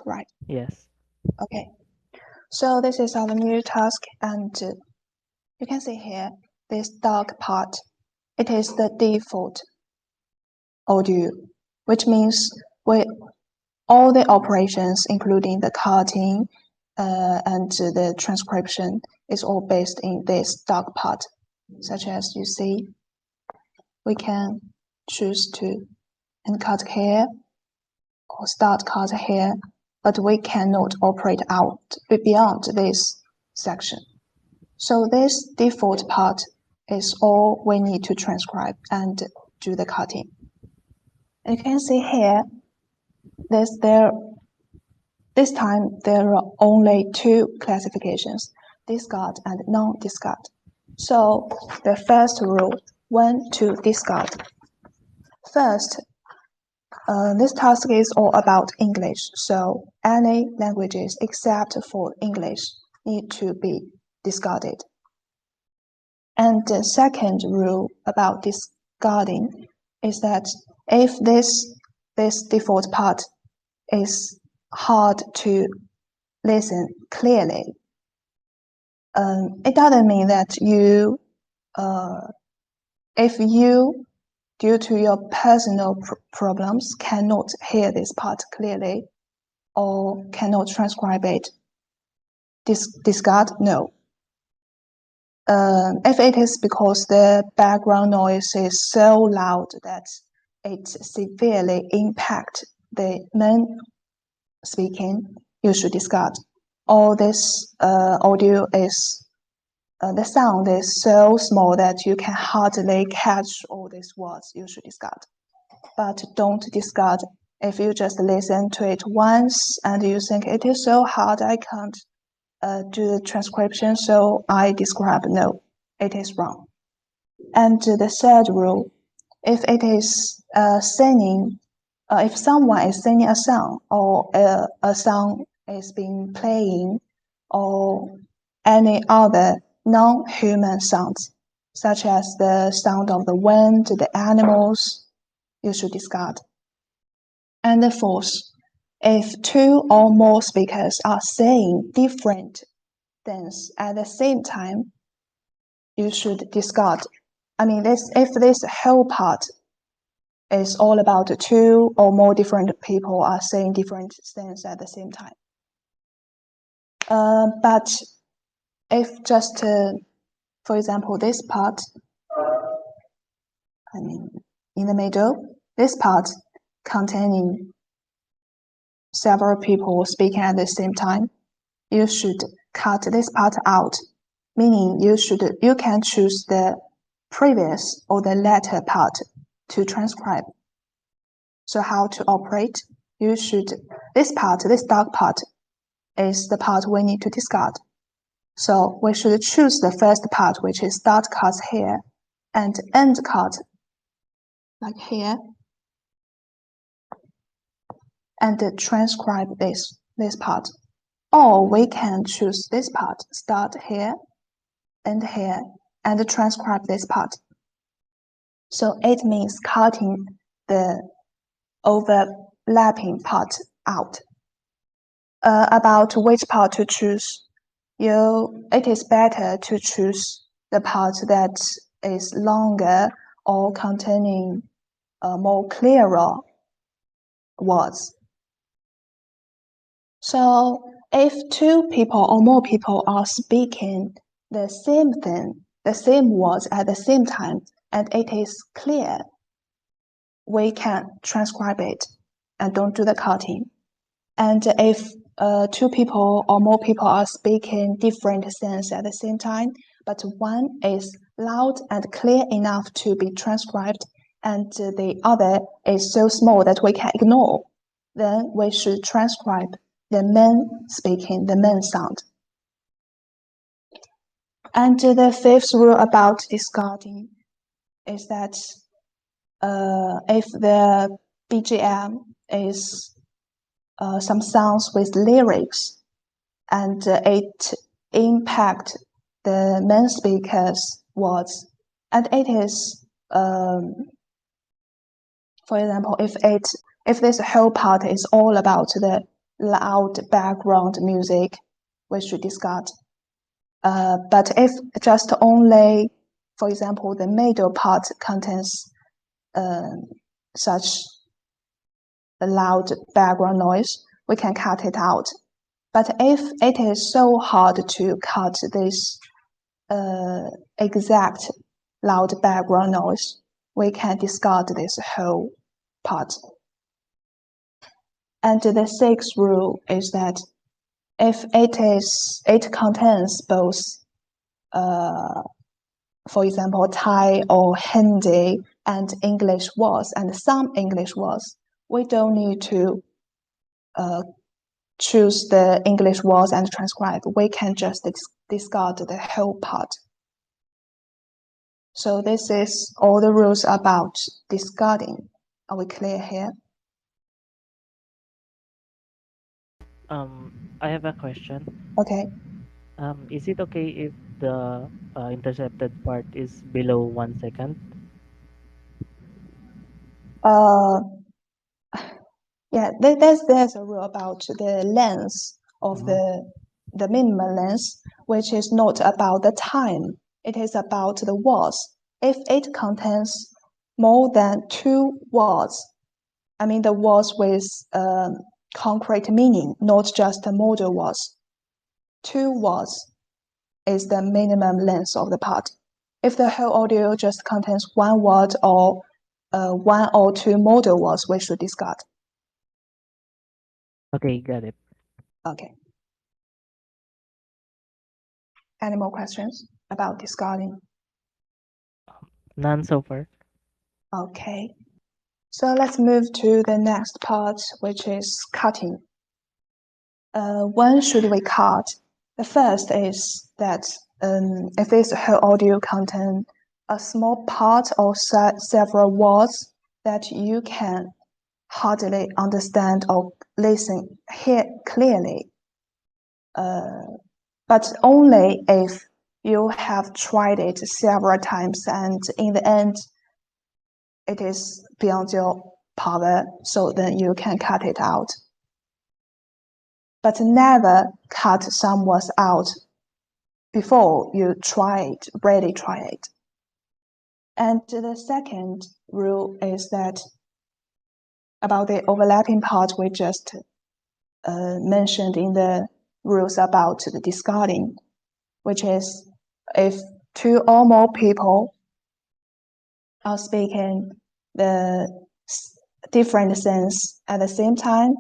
right? Yes. Okay. So this is our new task, and you can see here this dark part. It is the default audio, which means all the operations, including the cutting and the transcription, is all based in this dark part. Such as you see, we can choose to end cut here or start cut here, but we cannot operate out beyond this section. So this default part is all we need to transcribe and do the cutting. You can see here, this time there are only two classifications, discard and non-discard. So the first rule, when to discard. First, this task is all about English, so any languages except for English need to be discarded. And the second rule about discarding is that if this default part is hard to listen clearly, it doesn't mean that you, if you, due to your personal problems, cannot hear this part clearly or cannot transcribe it, discard, no. If it is because the background noise is so loud that it severely impacts the main speaking, you should discard. Or this audio is, the sound is so small that you can hardly catch all these words, you should discard. But don't discard if you just listen to it once and you think it is so hard, I can't do the transcription, so I describe. No, it is wrong. And the third rule, if it is singing, if someone is singing a song or a song is being playing or any other non-human sounds, such as the sound of the wind, the animals, you should discard. And the fourth, if two or more speakers are saying different things at the same time, you should discard. I mean, if this whole part is all about two or more different people are saying different things at the same time. But if just, for example, this part, I mean, in the middle, this part containing several people speaking at the same time, you should cut this part out, meaning you can choose the previous or the latter part to transcribe. So how to operate? This dark part is the part we need to discard. So we should choose the first part, which is start cut here and end cut like here, and transcribe this part. Or we can choose this part, start here, end here, and transcribe this part. So it means cutting the overlapping part out. About which part to choose, it is better to choose the part that is longer or containing more clearer words. So if two people or more people are speaking the same thing, the same words at the same time, and it is clear, we can transcribe it and don't do the cutting. And if two people or more people are speaking different things at the same time, but one is loud and clear enough to be transcribed, and the other is so small that we can ignore, then we should transcribe the main speaking, the main sound. And the fifth rule about discarding is that if the BGM is some songs with lyrics and it impact the main speaker's words, and it is, for example, if this whole part is all about the loud background music, we should discard. But if just only, for example, the middle part contains such a loud background noise, we can cut it out. But if it is so hard to cut this exact loud background noise, we can discard this whole part. And the sixth rule is that if it contains both, for example, Thai or Hindi and English words and some English words, we don't need to choose the English words and transcribe. We can just discard the whole part. So this is all the rules about discarding. Are we clear here? I have a question. Okay. Is it okay if the intercepted part is below 1 second? Yeah, there's a rule about the length of Mhm. the minimum length, which is not about the time. It is about the words. If it contains more than 2 words, I mean the words with concrete meaning, not just model words. 2 words is the minimum length of the part. If the whole audio just contains 1 word or 1 or 2 model words, we should discard. Okay, got it. Okay. Any more questions about discarding? None so far. Okay. So let's move to the next part, which is cutting. When should we cut? The first is that if this whole audio contain a small part or several words that you can hardly understand or hear clearly, but only if you have tried it several times and in the end it is beyond your power, so then you can cut it out. But never cut some words out before you really try it. And the second rule is that about the overlapping part we just mentioned in the rules about the discarding, which is if 2 or more people are speaking the different sense at the same time,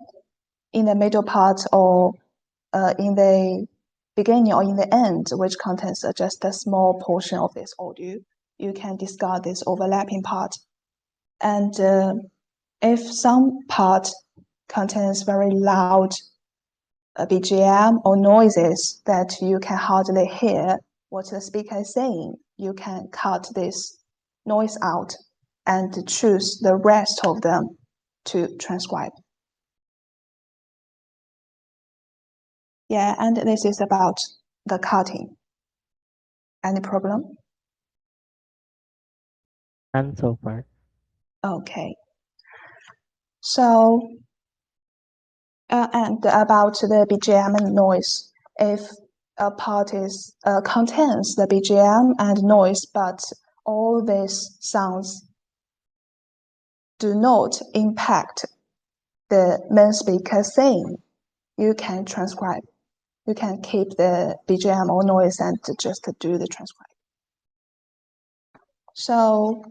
in the middle part or in the beginning or in the end, which contains just a small portion of this audio, you can discard this overlapping part. And if some part contains very loud BGM or noises that you can hardly hear what the speaker is saying, you can cut this noise out and choose the rest of them to transcribe. Yeah, and this is about the cutting. Any problem? None so far. Okay. So, and about the BGM and noise, if a part is contains the BGM and noise, but all these sounds do not impact the main speaker saying, you can transcribe. You can keep the BGM or noise and just do the transcribe. So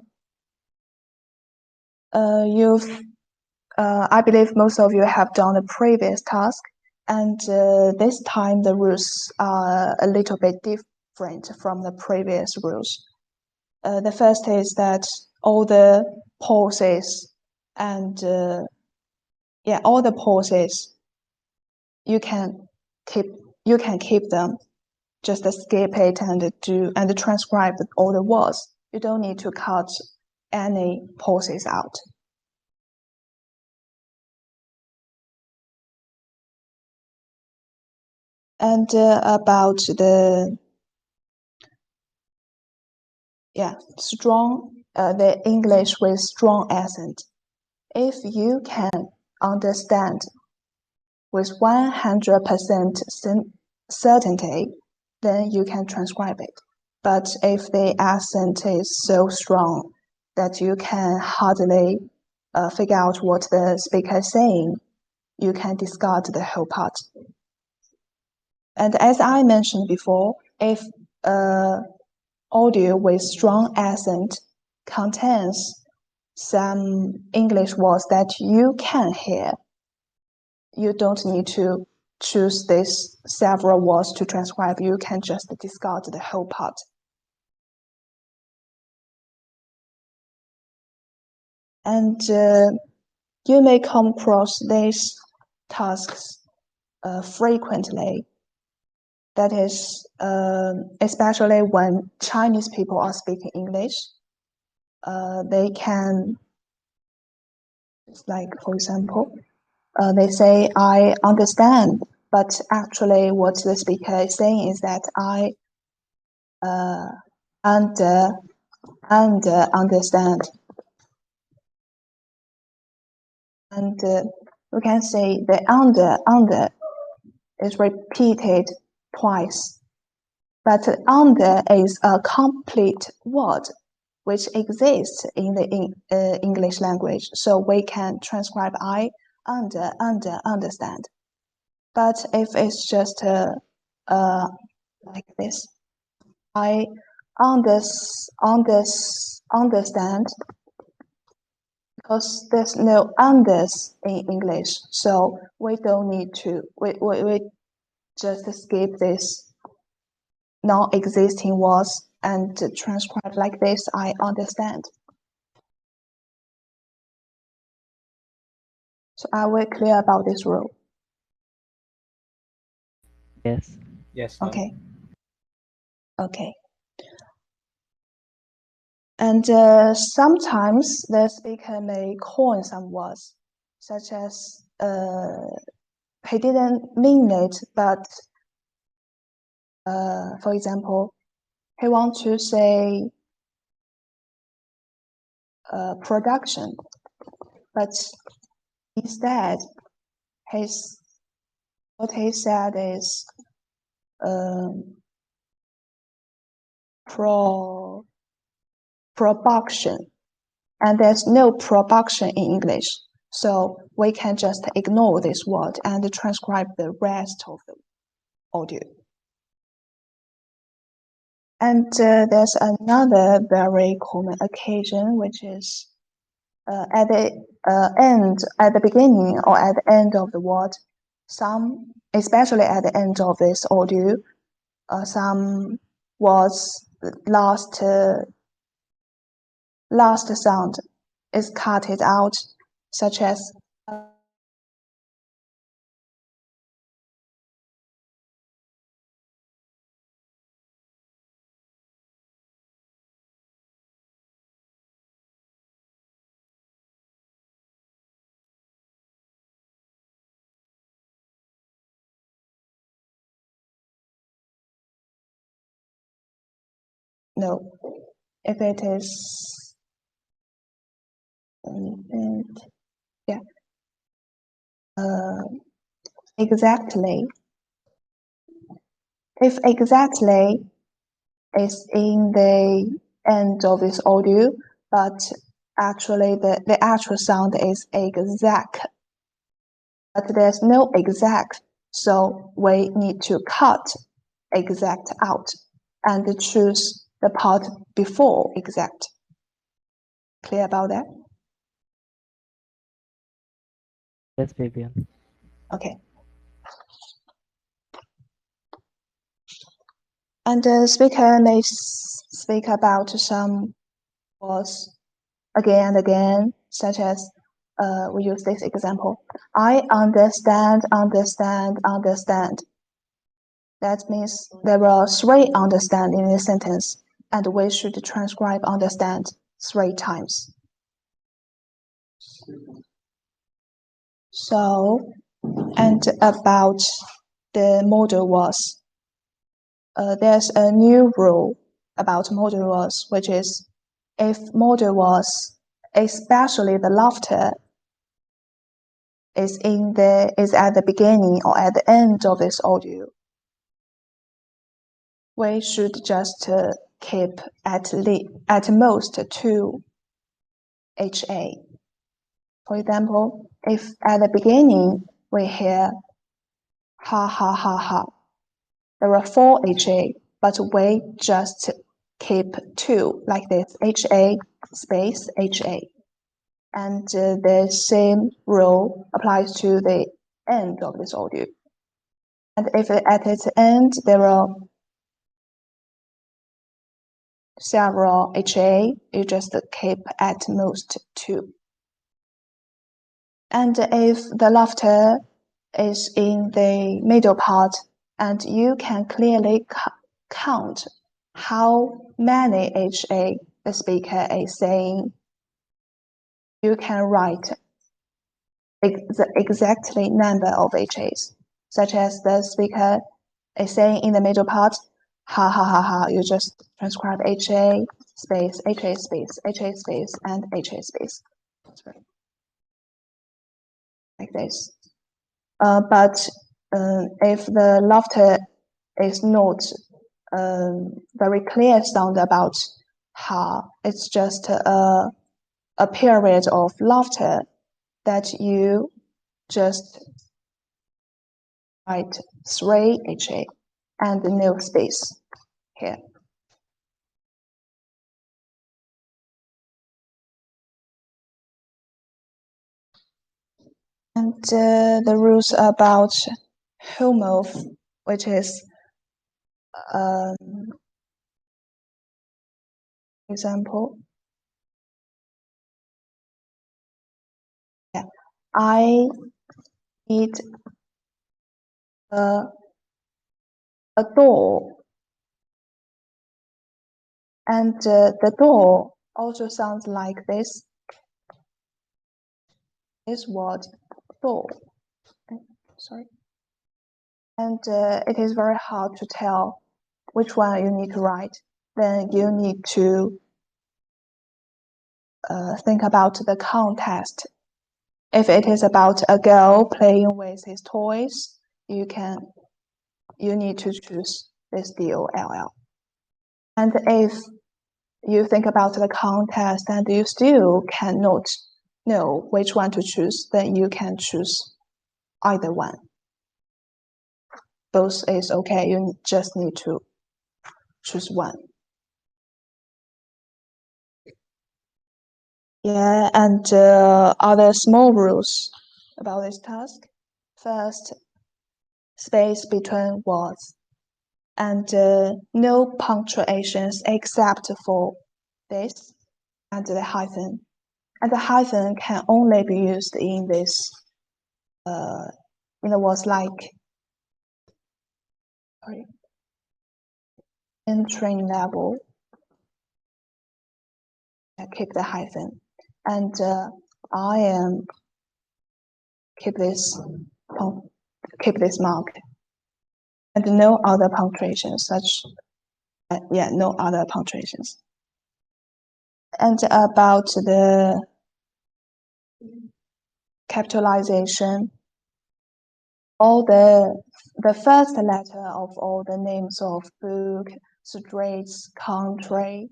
I believe most of you have done the previous task, and this time the rules are a little bit different from the previous rules. The first is that all the pauses and all the pauses you can keep them. Just skip it and transcribe all the words. You don't need to cut any pauses out. And about the the English with strong accent. If you can understand with 100% certainty, then you can transcribe it. But if the accent is so strong that you can hardly figure out what the speaker is saying, you can discard the whole part. And as I mentioned before, if audio with strong accent contains some English words that you can hear, you don't need to choose these several words to transcribe. You can just discard the whole part. And you may come across these tasks frequently. That is, especially when Chinese people are speaking English, they can, like for example, they say, I understand, but actually what the speaker is saying is that I understand. And we can say the under is repeated twice. But under is a complete word which exists in the English language, so we can transcribe I understand. But if it's just like this, I understand, because there's no unders in English, so we don't need to, we just skip this non-existing words and transcribe like this, I understand. So are we clear about this rule? Yes. Yes. Okay. Okay. And sometimes the speaker may coin some words, such as he didn't mean it, but for example, he wants to say production, but instead what he said is production, and there's no production in English, so we can just ignore this word and transcribe the rest of the audio. And there's another very common occasion, which is at the beginning or at the end of the word, especially at the end of this audio, some words last sound is cutted out, such as no, if it is yeah, exactly. If exactly is in the end of this audio, but actually the actual sound is exact, but there's no exact, so we need to cut exact out and choose the part before exact. Clear about that? Yes, Vivian. Okay. And the speaker may speak about some words again and again, such as we use this example. I understand. That means there are 3 understand in this sentence, and we should transcribe understand 3 times. So, and about the modal words, there's a new rule about modal words, which is if modal words, especially the laughter, is at the beginning or at the end of this audio, we should just keep at most 2 HA. For example, if at the beginning we hear ha ha ha ha, there are 4 HA, but we just keep 2 like this, HA space HA. And the same rule applies to the end of this audio. And if at its end there are several HA, you just keep at most 2. And if the laughter is in the middle part, and you can clearly count how many HA the speaker is saying, you can write the exactly number of HAs, such as the speaker is saying in the middle part, ha ha ha ha, you just transcribe HA space, HA space, HA space, and HA space. Like this. But if the laughter is not very clear sound about ha, it's just a period of laughter that you just write 3 HA and no space here. And the rules about homoph, which is example. Yeah, I need a door, and the door also sounds like this. This word door. Sorry. And it is very hard to tell which one you need to write. Then you need to think about the context. If it is about a girl playing with his toys, you need to choose this DOLL. And if you think about the context and you still cannot know which one to choose, then you can choose either one. Both is okay, you just need to choose one. Yeah, and other small rules about this task. First, space between words, and no punctuations except for this and the hyphen. And the hyphen can only be used in this, in the words like, in training level, keep the hyphen, and I am keep this mark, and no other punctuations such, no other punctuations. And about the capitalization, all the first letter of all the names of book, streets, country,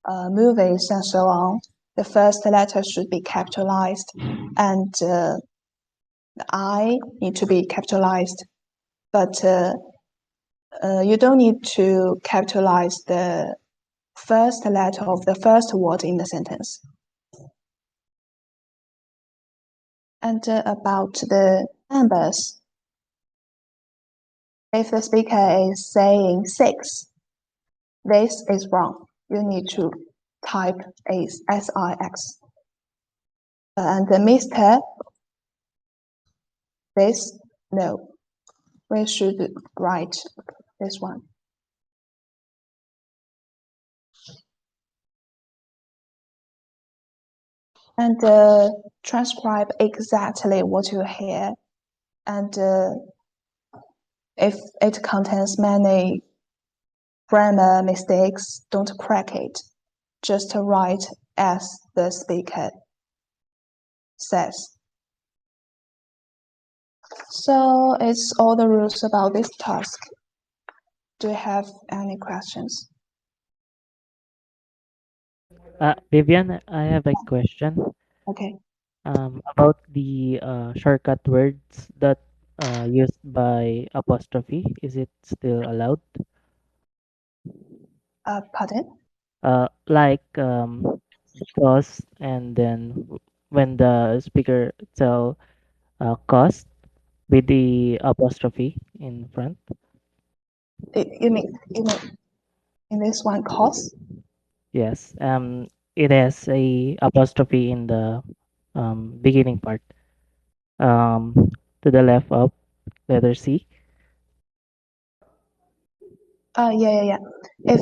movies, and so on, the first letter should be capitalized, and the I need to be capitalized, but you don't need to capitalize the first letter of the first word in the sentence. And about the numbers, if the speaker is saying 6, this is wrong. You need to type SIX. And the Mr. This, no. We should write this one. And transcribe exactly what you hear. And if it contains many grammar mistakes, don't correct it. Just write as the speaker says. So it's all the rules about this task. Do you have any questions? Vivian, I have a question Okay. about the shortcut words that used by apostrophe. Is it still allowed? Pardon? Like because and then when the speaker tell cost with the apostrophe in front. You mean in this one course? Yes. It has a apostrophe in the beginning part. To the left of letter C. Yeah. If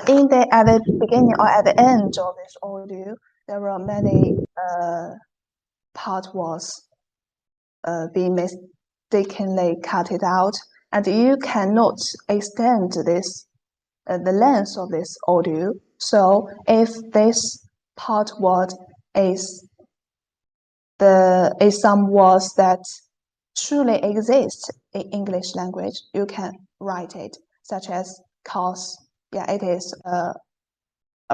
in the at the beginning or at the end of this audio, there are many part was being mistakenly cut it out, and you cannot extend this the length of this audio. So if this part word is some words that truly exist in English language, you can write it, such as cause. Yeah, it is a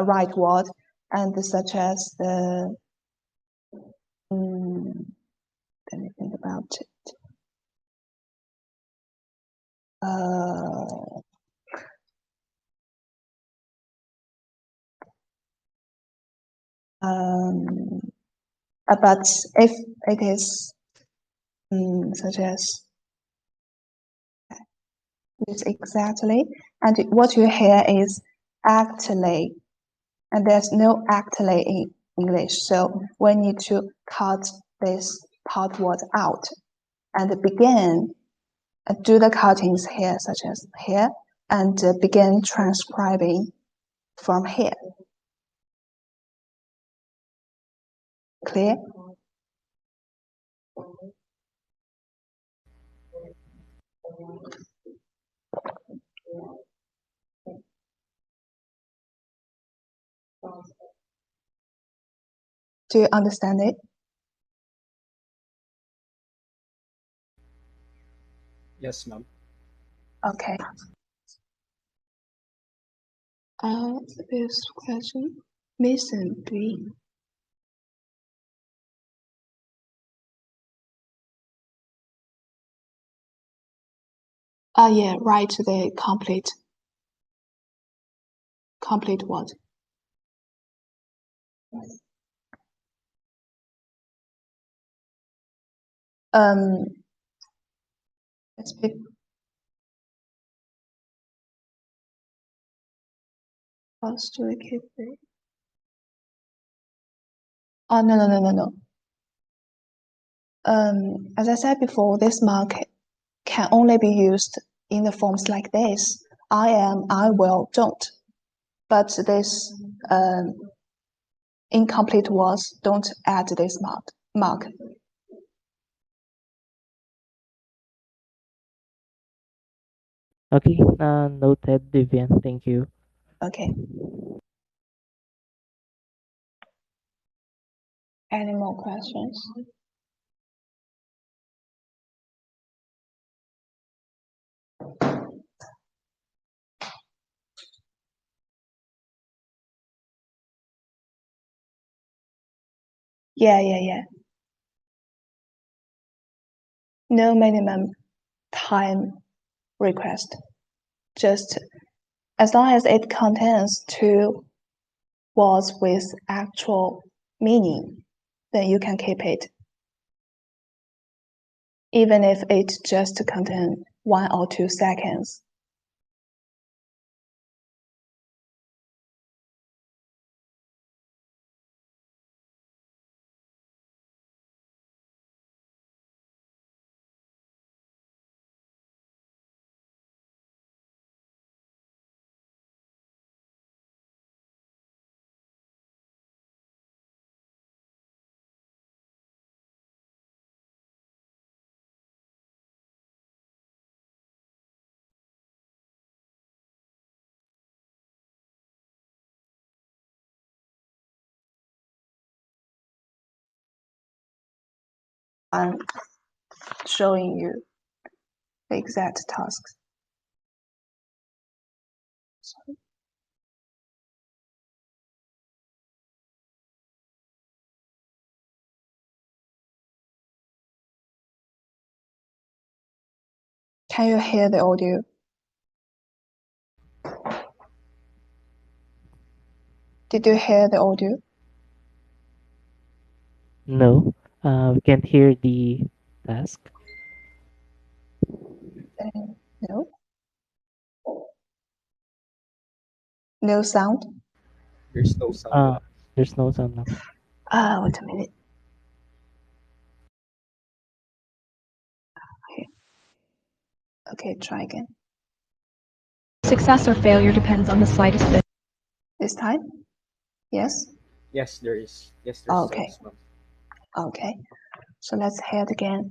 right word, and such as the let me think about it. Uh, um, but if it is such as this exactly, and what you hear is actually, and there's no actually in English, so we need to cut this part word out and begin do the cuttings here, such as here, and begin transcribing from here. Clear? Do you understand it? Yes, ma'am. Okay. This question, Mason 3. Yeah, write the complete word. Um, let's pick. First, do we keep it? Oh, no. As I said before, this mark can only be used in the forms like this. I am, I will, don't. But this incomplete words don't add this mark. Okay. Noted, Vivian. Thank you. Okay. Any more questions? Yeah. No minimum time request. Just as long as it contains two words with actual meaning, then you can keep it. Even if it just contains 1 or 2 seconds. I'm showing you the exact tasks. Can you hear the audio? Did you hear the audio? No, we can't hear the task. No. No sound? There's no sound. There's no sound now. Wait a minute. Okay, try again. Success or failure depends on the slightest bit. This time? Yes? Yes, there is. Yes, there's Okay. sound. Okay. So let's hear it again.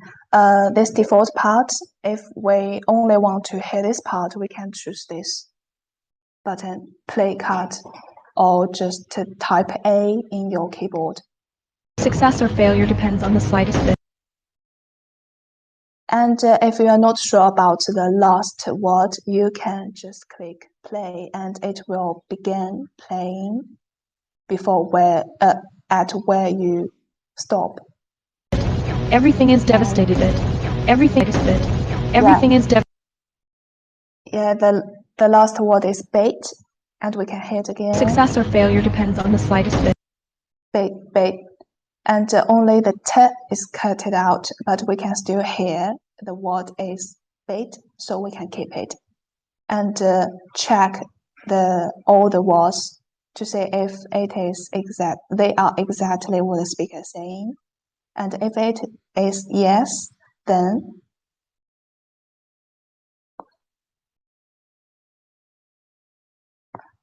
This default part, if we only want to hear this part, we can choose this button, play cut, or just to type A in your keyboard. Success or failure depends on the slightest bit. And if you are not sure about the last word, you can just click play and it will begin playing before at where you stop. Everything is devastated bit. Everything is bit. Everything is devastated. Yeah, the last word is bait, and we can hit again. Success or failure depends on the slightest bit. Bait, bait. And only the T is cut it out, but we can still hear the word is bait, so we can keep it. And check all the words to see if it is they are exactly what the speaker is saying. And if it is yes, then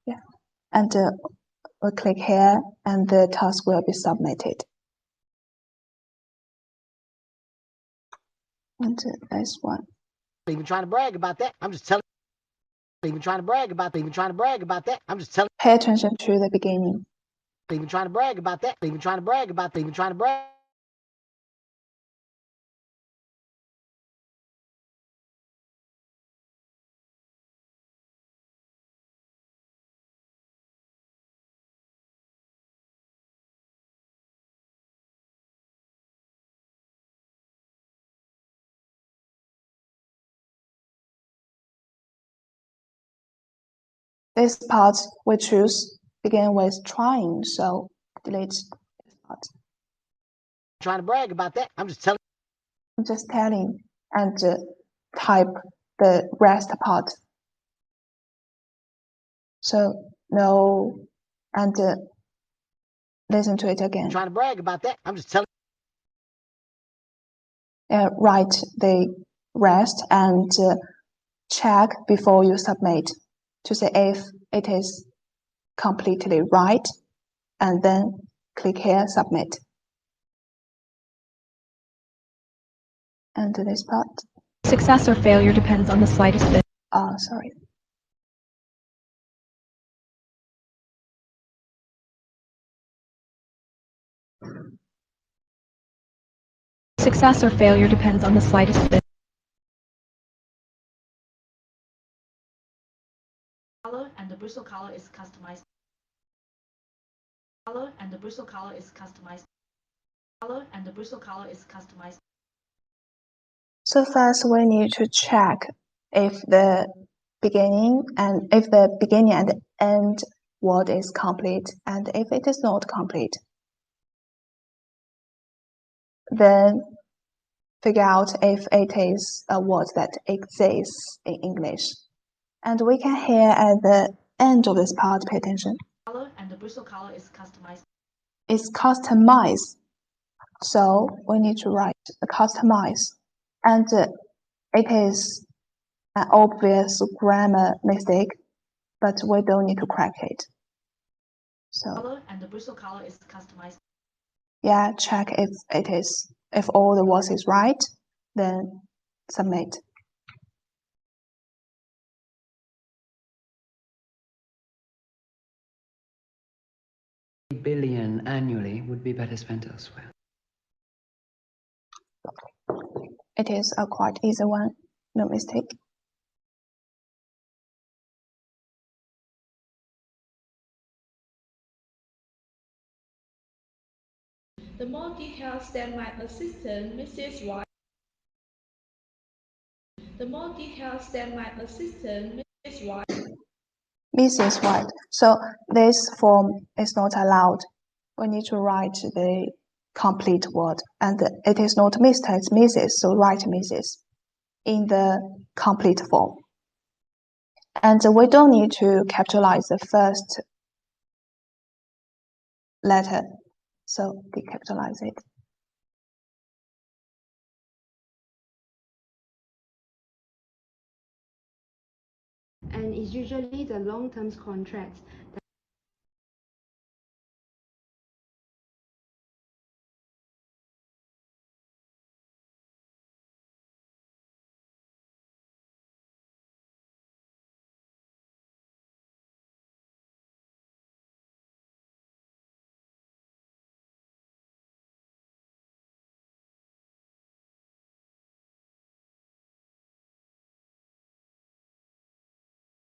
yeah. And we'll click here and the task will be submitted. And this one. Even trying to brag about that. I'm just telling. Even trying to brag about that. Even trying to brag about that. I'm just telling. Pay attention to the beginning. Even trying to brag about that. Even trying to brag about that. Even trying to brag. This part we choose begin with trying, so delete this part. Trying to brag about that. I'm just telling. I'm just telling and type the rest part. So no, and listen to it again. Trying to brag about that. I'm just telling. Write the rest and check before you submit to see if it is completely right, and then click here, submit. And this part. Success or failure depends on the slightest bit. Sorry. Success or failure depends on the slightest bit. Color and the bristle color is customized. Color and the bristle color is customized. Color and the bristle color is customized. So first we need to check if the beginning and end word is complete, and if it is not complete, then figure out if it is a word that exists in English. And we can hear at the end of this part, pay attention. Color and the bristle color is customized. It's customized. So we need to write customize. And it is an obvious grammar mistake, but we don't need to correct it. So Color and the bristle color is customized. yeah, check if all the words is right, then submit. Billion annually would be better spent elsewhere. It is a quite easy one, no mistake. The more details that my assistant, Mrs. White. The more details that my assistant, Mrs. White. Mrs. White. So this form is not allowed. We need to write the complete word, and it is not Mr. It's Mrs. So write Mrs. in the complete form. And we don't need to capitalize the first letter, so decapitalize it. And it's usually the long-term contracts that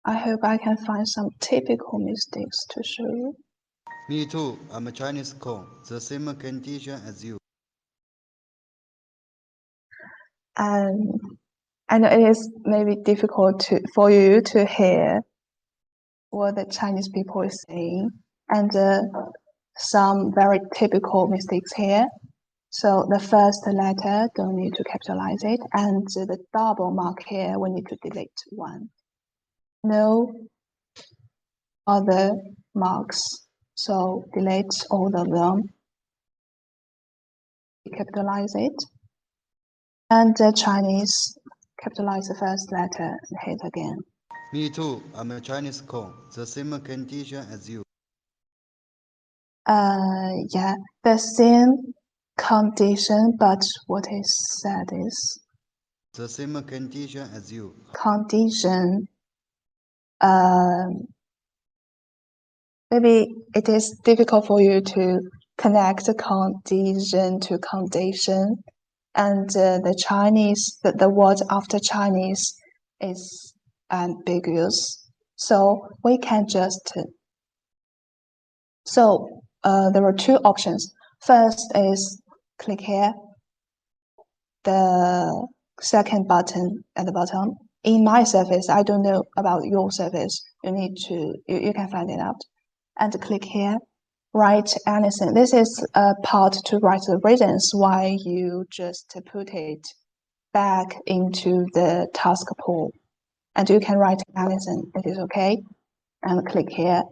I hope I can find some typical mistakes to show you. Me too. I'm a Chinese call. The same condition as you. And I know it is maybe difficult for you to hear what the Chinese people is saying, and some very typical mistakes here. So the first letter, don't need to capitalize it, and the double mark here, we need to delete one. No other marks, so delete all of them. Capitalize it. And the Chinese, capitalize the first letter and hit again. Me too. I'm a Chinese call. The same condition as you. Yeah, the same condition, but what is said is The same condition as you. condition. Maybe it is difficult for you to connect condition to condition, and the Chinese, the word after Chinese is ambiguous. So we can just. So there are two options. First is click here. The second button at the bottom. In my service, I don't know about your service. You can find it out. And click here, write anything. This is a part to write the reasons why you just put it back into the task pool. And you can write anything, it is okay. And click here.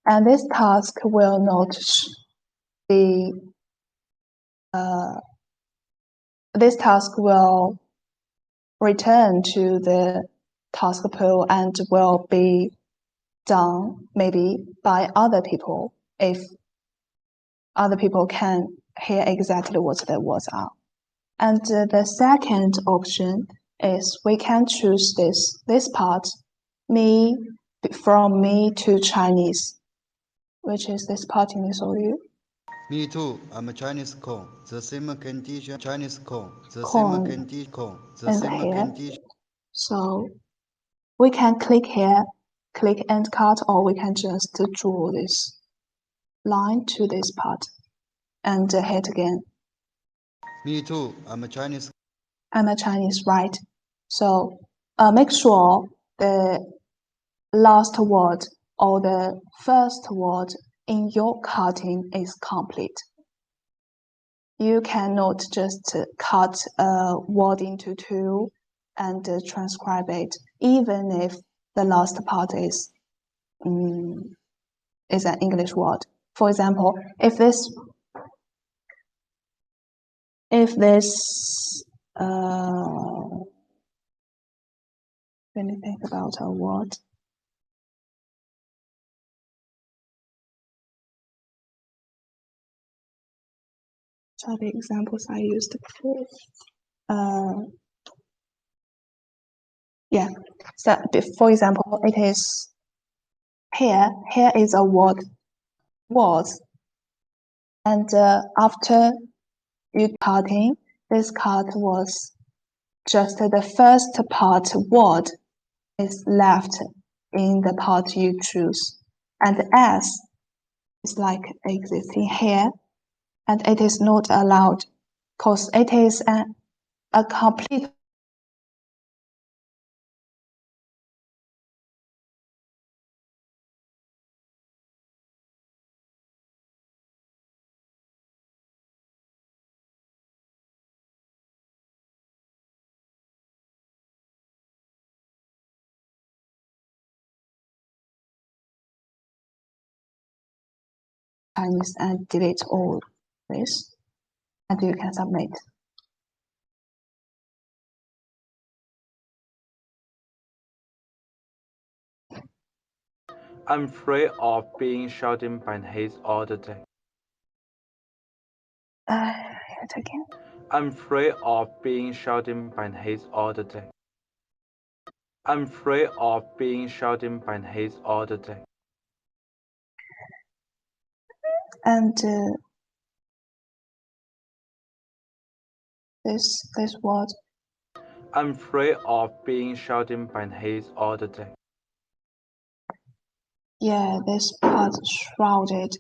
And this task will not be, this task will return to the task pool and will be done maybe by other people if other people can hear exactly what the words are. And the second option is we can choose this part, from me to Chinese, which is this part in this audio. Me too. I'm a Chinese call. The same condition. Chinese call. The Call. same condition. Call. The And same here. condition. So we can click here, click end cut, or we can just draw this line to this part and hit again. Me too. I'm a Chinese. I'm a Chinese, right? So make sure the last word or the first word in your cutting is complete. You cannot just cut a word into two and transcribe it, even if the last part is an English word. For example, if this let me think about a word. So the examples I used before. Yeah. So for example, it is here. Here is a word. Was, and after you cutting, this card was just the first part word is left in the part you choose, and S is like existing here, and it is not allowed because it is a complete Chinese and delete all this, and you can submit. I'm afraid of being shouted by haze all the day. It again. I'm afraid of being shouted by haze all the day. I'm afraid of being shouted by haze all the day. And this word. I'm afraid of being shouted by haze all the day. Yeah, this part shrouded.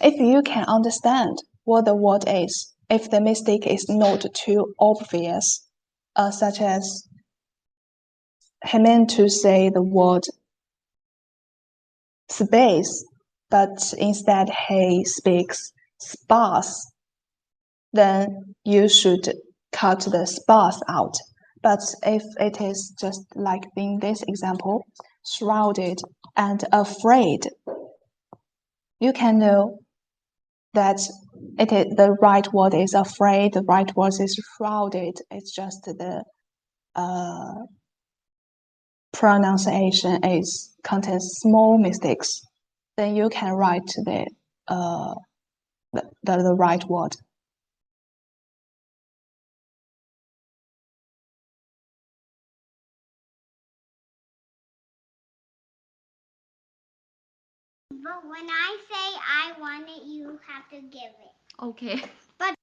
If you can understand what the word is, if the mistake is not too obvious, such as he meant to say the word space, but instead he speaks sparse, then you should cut the sparse out. But if it is just like in this example, shrouded and afraid, you can know that the right word is afraid, the right word is shrouded. It's just the pronunciation contains small mistakes. Then you can write the right word. But when I say I want it, you have to give it. Okay. But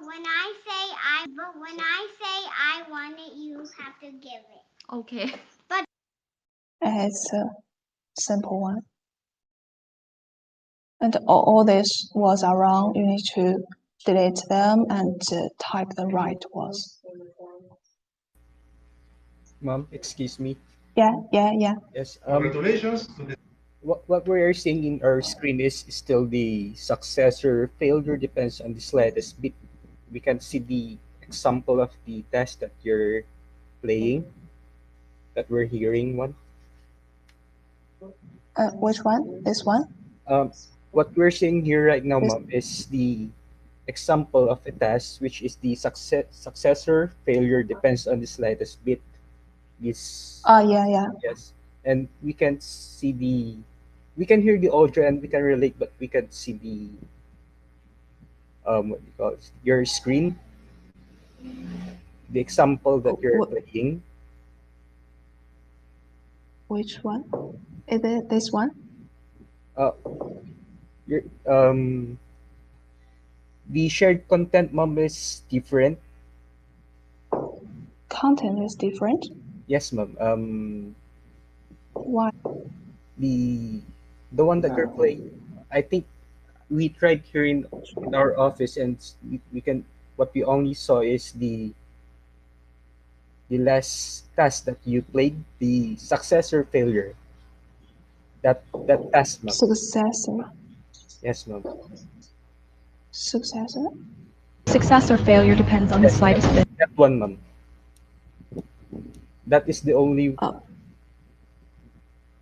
when I say I want it, you have to give it. Okay. It's a simple one. And all these words are wrong. You need to delete them and type the right words. Ma'am, excuse me. Yeah. Yes. What we are seeing in our screen is still the successor failure depends on the slightest bit. We can see the example of the test that you're playing, that we're hearing one. Which one? This one? What we're seeing here right now, ma'am, is the example of a test, which is the successor failure depends on the slightest bit. This. Yeah. Yes, and we can hear the audio and we can relate, but we can see the what do you call it? Your screen, the example that you're playing. Which one? Is it this one? Your the shared content, ma'am, is different. Content is different. Yes, ma'am. Why? The one that you're playing, I think we tried here in our office, and we can, what we only saw is the last task that you played, the successor failure. That task, ma'am. Successor. Yes, ma'am. Successor. Success or failure depends on the slightest bit. That one, ma'am. That is the only.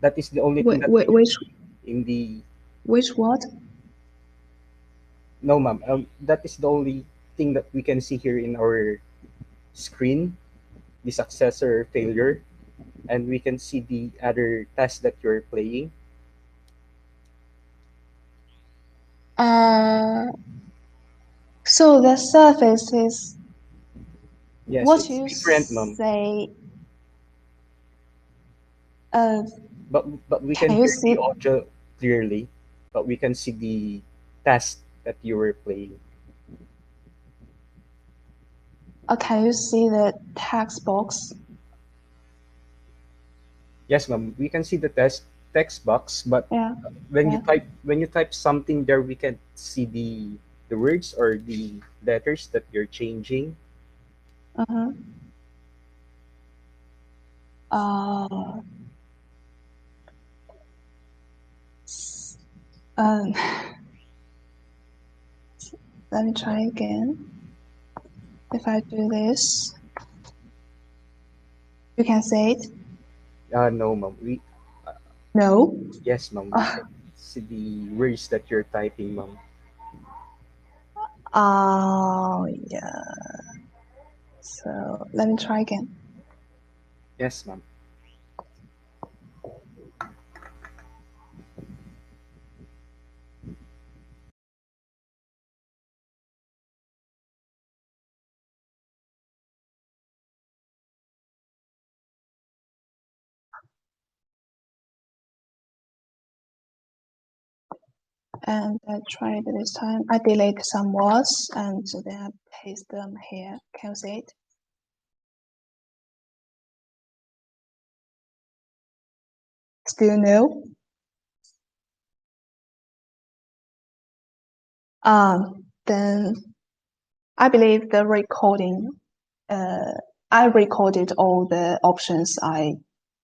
That is the only thing that which in the. Which word? No, ma'am. That is the only thing that we can see here in our screen, the successor failure, and we can see the other task that you're playing. So the surface is. Yes, what it's you different, ma'am. Say. But we can can you hear see the audio clearly. but we can see the task that you were playing. Can you see the text box? Yes, ma'am. We can see the text box, but Yeah. when Yeah. you type something there, we can see the words or the letters that you're changing. Uh-huh. Um, let me try again. If I do this, you can say it. No, ma'am. No. Yes, ma'am. We can see the words that you're typing, ma'am. Oh, yeah. So let me try again. Yes, ma'am. And I tried this time. I delete some words and then I paste them here. Can you see it? Still no? Then I believe the recording, I recorded all the options I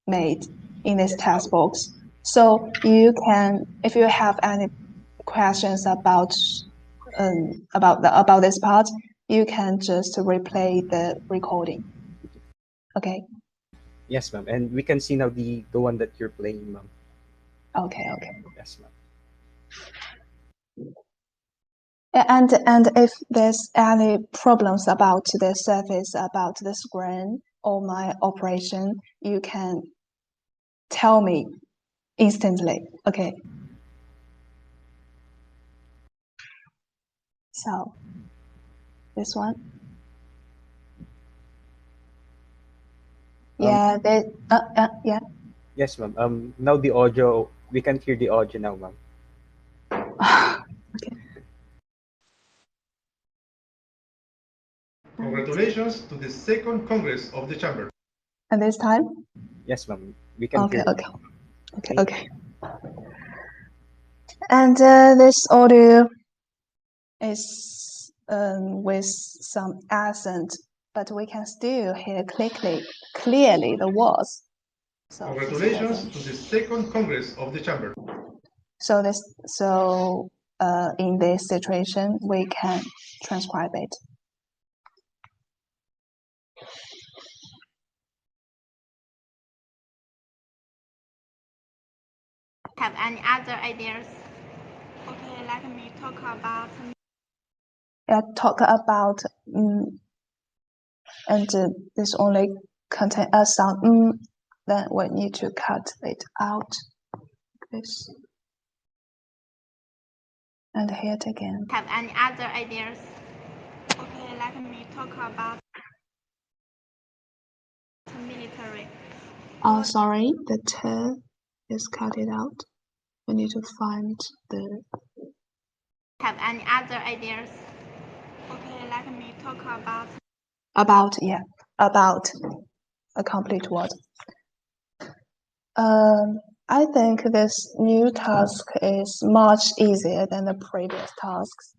made in this text box. So you can, if you have any questions about this part, you can just replay the recording. Okay. Yes, ma'am. And we can see now the one that you're playing, ma'am. Okay. Yes, ma'am. And if there's any problems about the service, about the screen or my operation, you can tell me instantly. Okay. So this one. Yeah. Yeah. Yes, ma'am. Now the audio, we can hear the audio now, ma'am. Okay. Congratulations to the second Congress of the Chamber. And this time? Yes, ma'am. We can Okay. hear you. Okay. And this audio is with some accent, but we can still hear clearly the words. So Congratulations to the second Congress of the Chamber. So in this situation, we can transcribe it. Have any other ideas? Okay, let me talk about. Talk about and this only contain a sound. Then we need to cut it out. This and hear it again. Have any other ideas? Okay, let me talk about military. Oh, sorry, the T is cut it out. We need to find the. Have any other ideas? Okay, let me talk about. About a complete word. I think this new task is much easier than the previous tasks.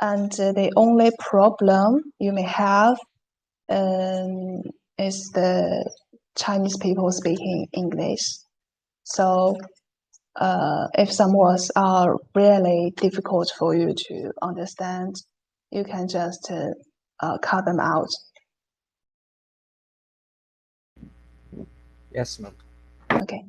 And the only problem you may have is the Chinese people speaking English. So if some words are really difficult for you to understand, you can just cut them out. Yes, ma'am. Okay.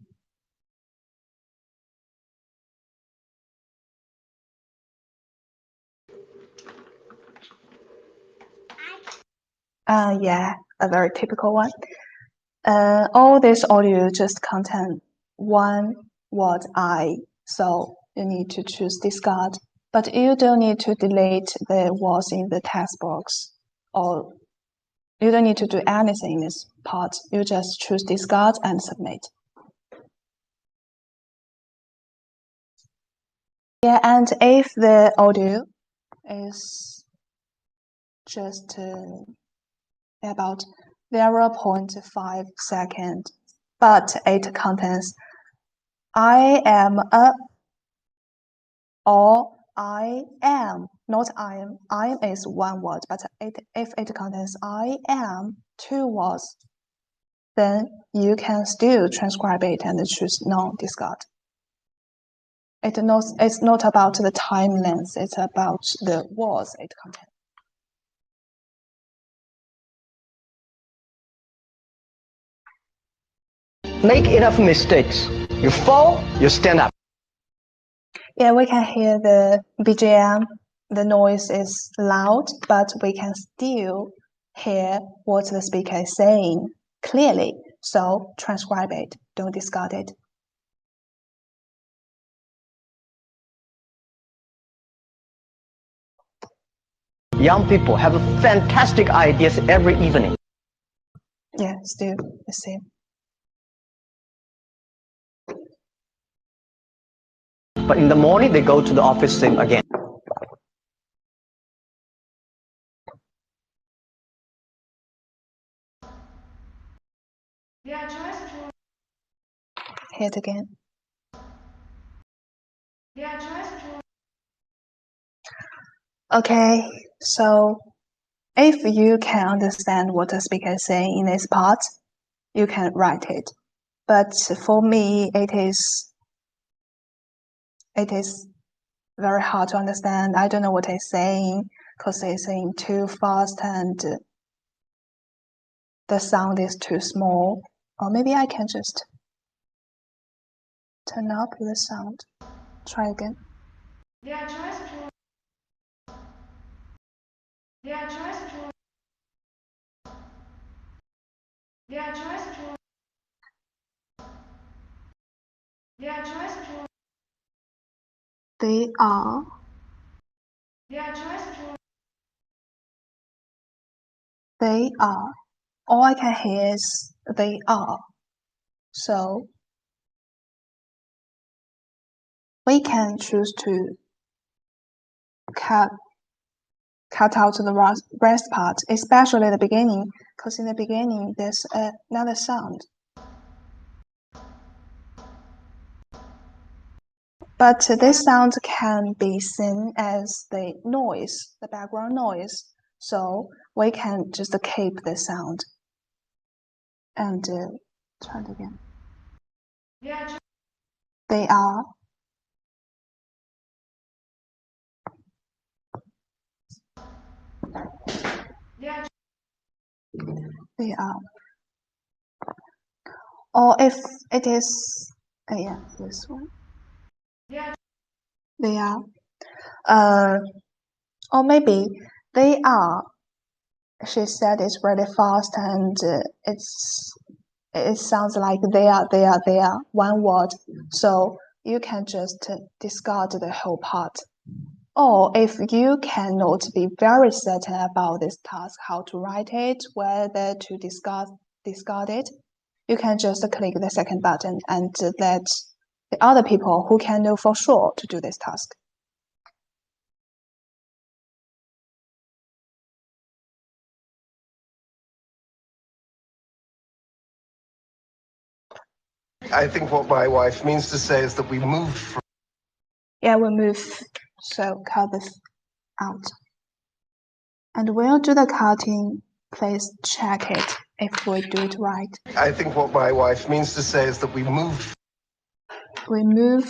Yeah, a very typical one. All this audio just contain one word I, so you need to choose discard. But you don't need to delete the words in the text box, or you don't need to do anything in this part. You just choose discard and submit. Yeah, and if the audio is just about 0.5 seconds, but it contains I am a or I am, not I am. I am is one word, but if it contains I am 2 words, then you can still transcribe it and choose non-discard. It's not about the time length, it's about the words it contains. Make enough mistakes. You fall, you stand up. Yeah, we can hear the BGM. The noise is loud, but we can still hear what the speaker is saying clearly. So transcribe it, don't discard it. Young people have fantastic ideas every evening. Yeah, still the same. But in the morning, they go to the office same again. Their choice to Hear it again. their choice to Okay, so if you can understand what the speaker is saying in this part, you can write it. But for me, it is very hard to understand. I don't know what he's saying because he's saying too fast and the sound is too small. Or maybe I can just turn up the sound. Try again. their choice to their choice to their choice to their choice to They are. their choice to They are. All I can hear is they are. So we can choose to cut out the rest part, especially the beginning, because in the beginning there's another sound. But this sound can be seen as the noise, the background noise. So we can just keep the sound and try it again. They are. They are. Or if it is, yeah, this one. They are. Or maybe they are. She said it's really fast and it sounds like they are one word. So you can just discard the whole part. Or if you cannot be very certain about this task, how to write it, whether to discard it, you can just click the second button and let the other people who can know for sure to do this task. I think what my wife means to say is that we move from... Yeah, we move, so cut this out. And when you do the cutting, please check it if we do it right. I think what my wife means to say is that we move... We move...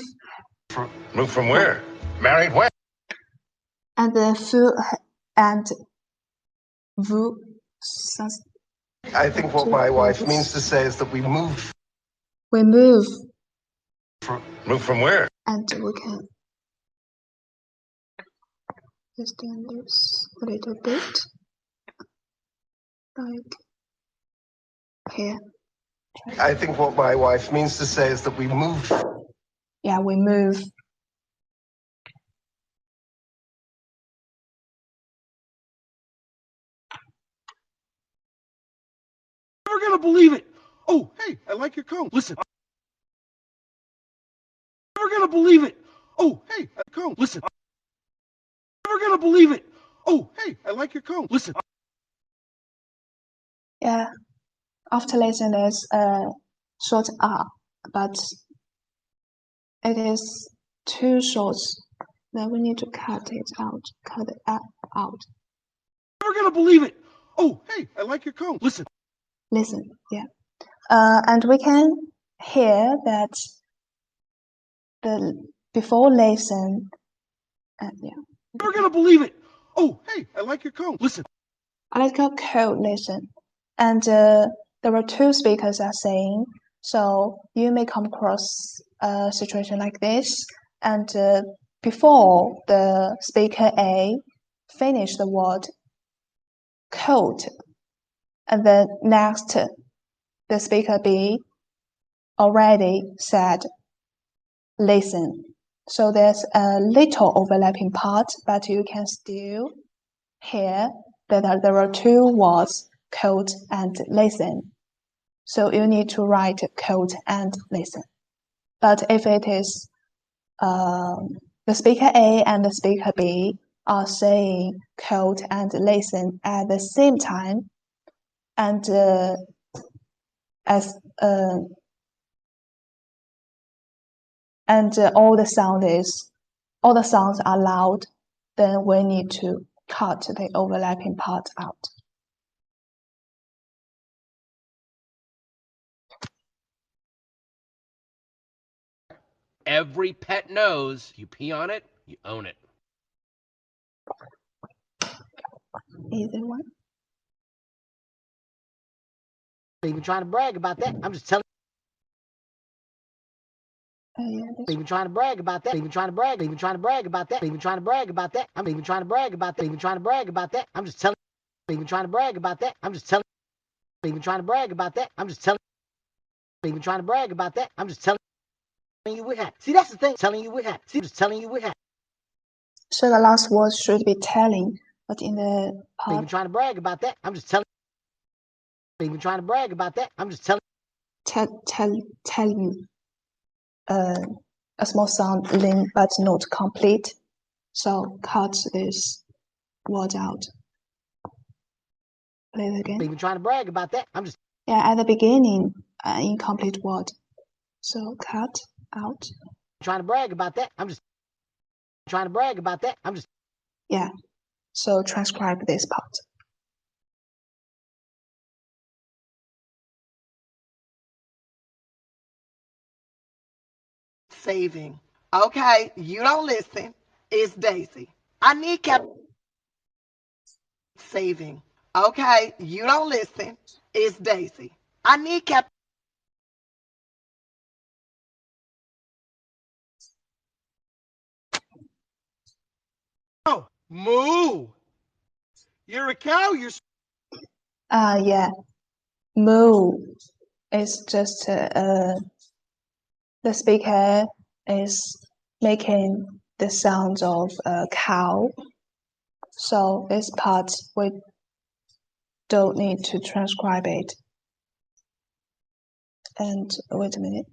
Move from where? Married when? And the fu and vu... I think what my wife means to say is that we move... We move... Move from where? And we can extend this a little bit, like here. I think what my wife means to say is that we move... Yeah, we move. Never gonna believe it. Oh, hey, I like your coat. Listen. Never gonna believe it. Oh, hey, comb. Listen, I'm never gonna believe it. Oh, hey, I like your comb. Listen. Yeah. After listen, there's a short R, but it is too short. Then we need to cut it out. Cut it out. I'm never gonna believe it. Oh, hey, I like your comb. Listen. Listen. Yeah. And we can hear that the before listen. Yeah. Never gonna believe it. Oh, hey, I like your comb. Listen. I like a code listen. And there were two speakers are saying, so you may come across a situation like this. And before the speaker A finish the word code, and then next the speaker B already said listen. So there's a little overlapping part, but you can still hear that there are two words, code and listen. So you need to write code and listen. But if it is the speaker A and the speaker B are saying code and listen at the same time, and all the sounds are loud, then we need to cut the overlapping part out. Every pet knows you pee on it, you own it. Easy one. Not even trying to brag about that. I'm just telling. Yeah, Even trying to brag about that. Even trying to brag. Even trying to brag about that. Even trying to brag about that. I'm even trying to brag about that. Even trying to brag about that. I'm just telling. Even trying to brag about that. I'm just telling. Even trying to brag about that. I'm just telling. Even trying to brag about that. I'm just telling you what happened. See, that's the thing. Telling you what happened. See, just telling you what happened. So the last word should be telling, but in the part. Even trying to brag about that. I'm just telling. Even trying to brag about that. I'm just telling. Telling. A small sound ling, but not complete. So cut this word out. Play it again. Even trying to brag about that. I'm just. Yeah, at the beginning, incomplete word. So cut out. Trying to brag about that. I'm just. Trying to brag about that. I'm just. Yeah. So transcribe this part. Saving. Okay, you don't listen. It's Daisy. I need Cap. Saving. Okay, you don't listen. It's Daisy. I need Cap. Oh, moo. You're a cow. You're. Yeah. Moo is just the speaker is making the sound of a cow. So this part we don't need to transcribe it. And wait a minute.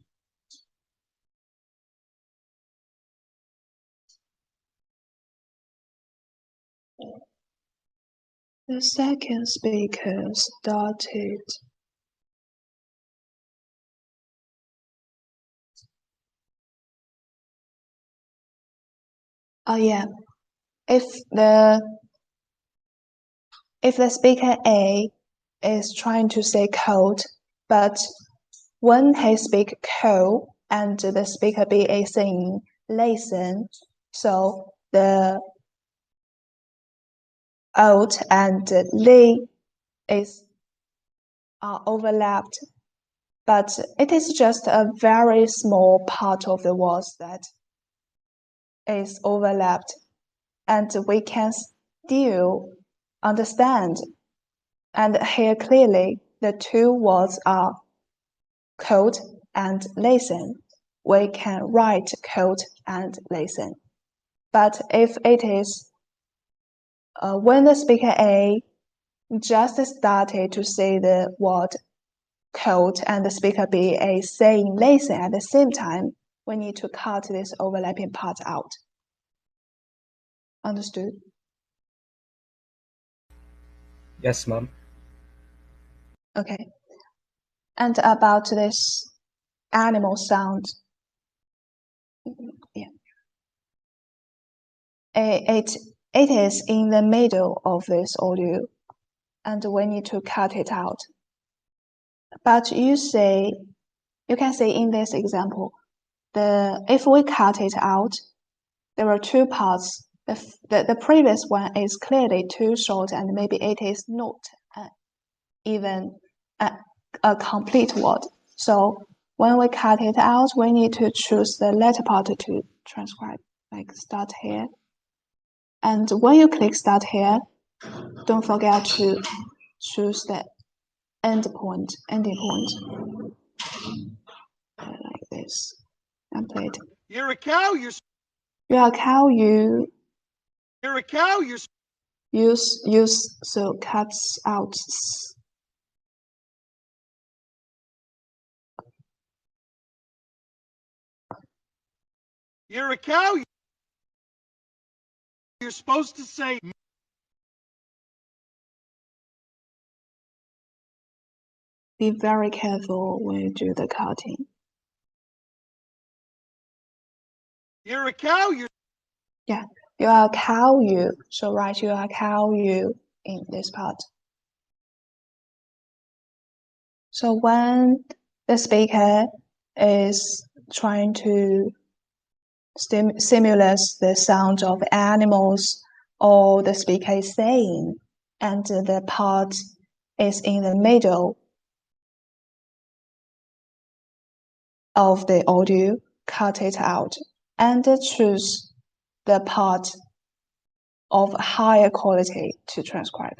The second speaker started. Oh yeah, if the speaker A is trying to say code, but when he speak code and the speaker B is saying listen, so the out and li are overlapped, but it is just a very small part of the words that is overlapped, and we can still understand and hear clearly the two words are code and listen. We can write code and listen. But if it is when the speaker A just started to say the word code and the speaker B is saying listen at the same time, we need to cut this overlapping part out. Understood? Yes, ma'am. Okay. And about this animal sound, yeah. It is in the middle of this audio, and we need to cut it out. But you can say in this example, if we cut it out, there are two parts. The previous one is clearly too short, and maybe it is not even a complete word. So when we cut it out, we need to choose the latter part to transcribe, like start here. And when you click start here, don't forget to choose the ending point, like this, and play it. You're a cow. You're a cow. You're a cow. You're use so cuts out. You're a cow. You're supposed to say. Be very careful when you do the cutting. You're a cow. You are a cow. So write you are a cow. In this part. So when the speaker is trying to simulate the sound of animals, or the speaker is saying, and the part is in the middle of the audio, cut it out and choose the part of higher quality to transcribe.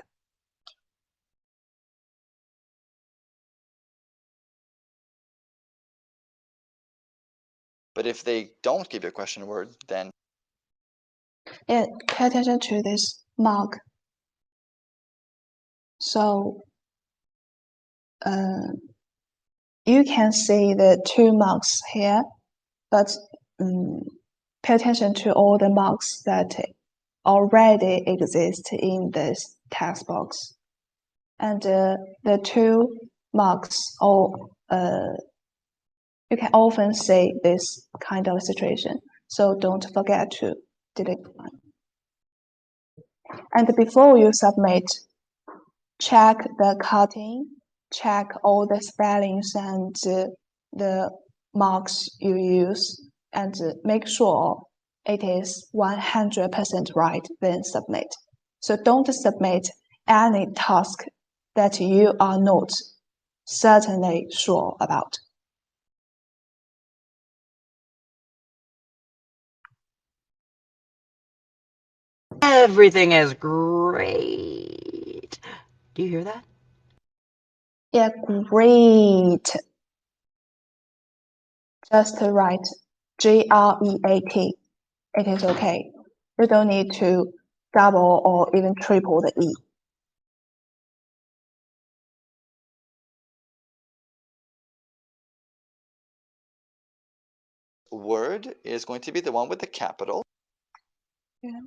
But if they don't give you a question word, then Yeah, pay attention to this mark. So you can see the 2 marks here, but pay attention to all the marks that already exist in this text box. And the 2 marks, you can often see this kind of situation. So don't forget to delete one. And before you submit, check the cutting, check all the spellings and the marks you use, and make sure it is 100% right, then submit. So don't submit any task that you are not certainly sure about. Everything is great. Do you hear that? Yeah, great. Just write G-R-E-A-T. It is okay. You don't need to double or even triple the E. word is going to be the one with the capital. Yeah.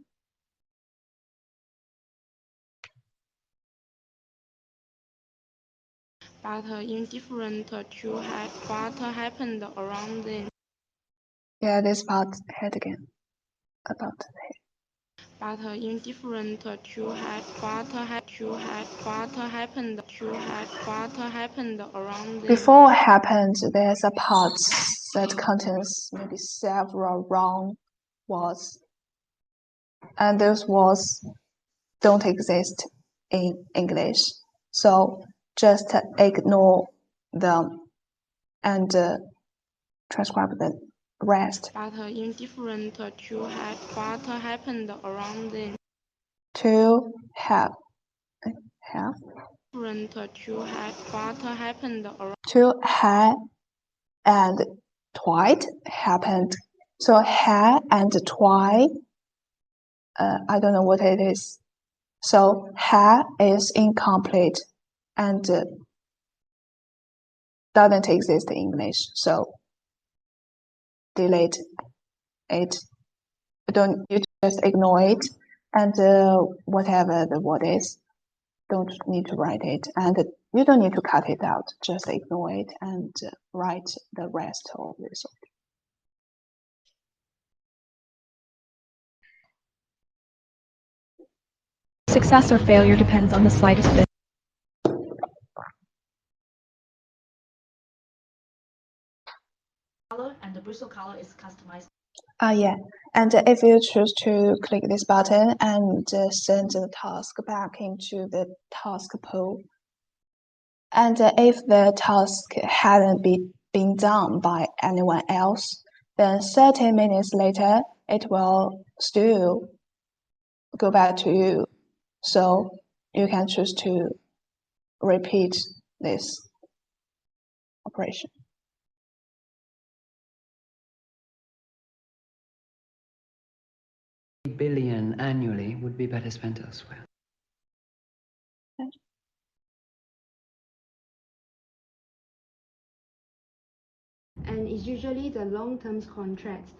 But indifferent to what happened around them. Yeah, this part head again. About But indifferent to what happened around them. Before happened, there's a part that contains maybe several wrong words, and those words don't exist in English. So just ignore them and transcribe the rest. But indifferent to what happened around them. To have. Indifferent to what happened around. To have and twice happened. So had and twice, I don't know what it is. So had is incomplete and doesn't exist in English. So delete it. You just ignore it, and whatever the word is, don't need to write it, and you don't need to cut it out. Just ignore it and write the rest of the result. Success or failure depends on the slightest bit. Color and the Bristol color is customized. Yeah, and if you choose to click this button and send the task back into the task pool, and if the task hadn't been done by anyone else, then 30 minutes later, it will still go back to you. So you can choose to repeat this operation. Billion annually would be better spent elsewhere. And it's usually the long-term contracts.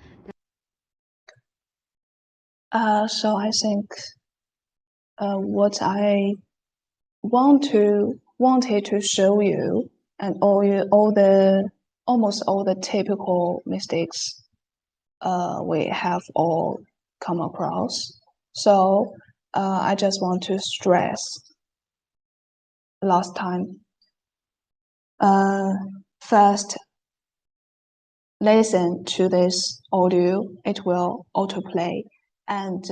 So I think what I wanted to show you, and almost all the typical mistakes we have all come across. So I just want to stress last time. First, listen to this audio. It will autoplay, and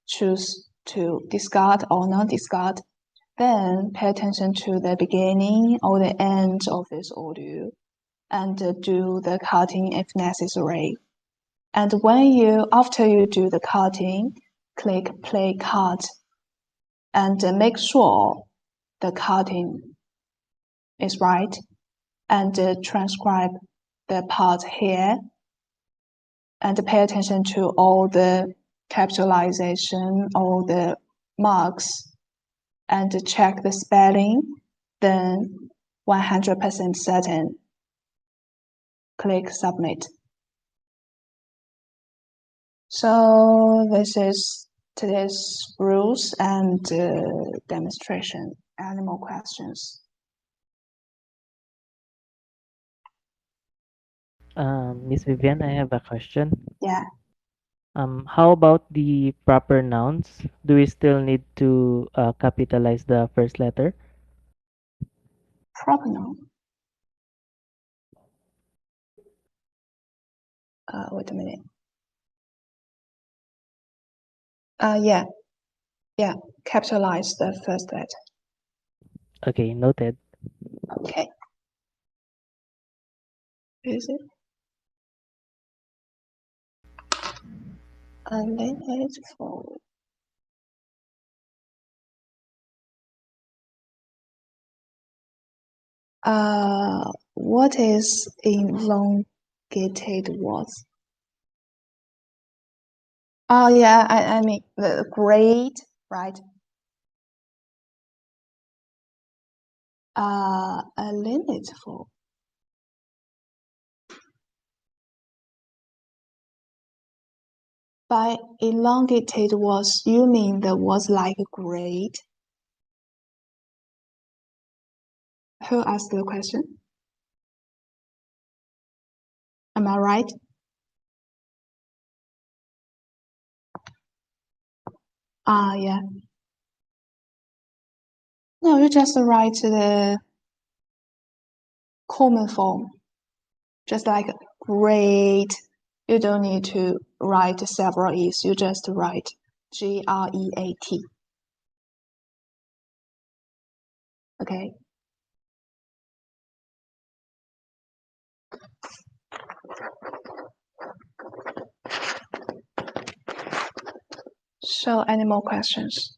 choose to discard or not discard. Then pay attention to the beginning or the end of this audio, and do the cutting if necessary. And after you do the cutting, click play cut, and make sure the cutting is right, and transcribe the part here, and pay attention to all the capitalization, all the marks, and check the spelling, then 100% certain. Click submit. So this is today's rules and demonstration. Any more questions? Miss Vivian, I have a question. Yeah. How about the proper nouns? Do we still need to capitalize the first letter? Proper noun. Wait a minute. Yeah, capitalize the first letter. Okay, noted. Okay. Is it? And then it's for what is elongated words? Oh yeah, I mean the grade, right? A limit for. By elongated words, you mean the words like grade? Who asked the question? Am I right? Yeah. No, you just write the common form, just like great. You don't need to write several e's. You just write G-R-E-A-T. Okay. So, any more questions?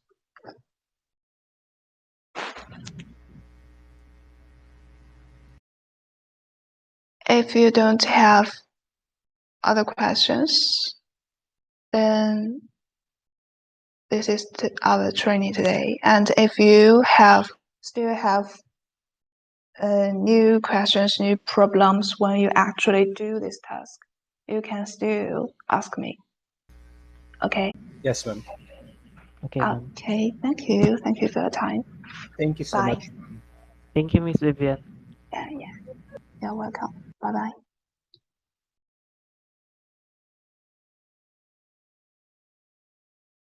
If you don't have other questions, then this is our training today. And if you still have new questions, new problems when you actually do this task, you can still ask me. Okay. Yes, ma'am. Okay, ma'am. Okay. Thank you. Thank you for your time. Thank you so Bye. much. Thank you, Miss Vivian. Yeah. You're welcome. Bye bye.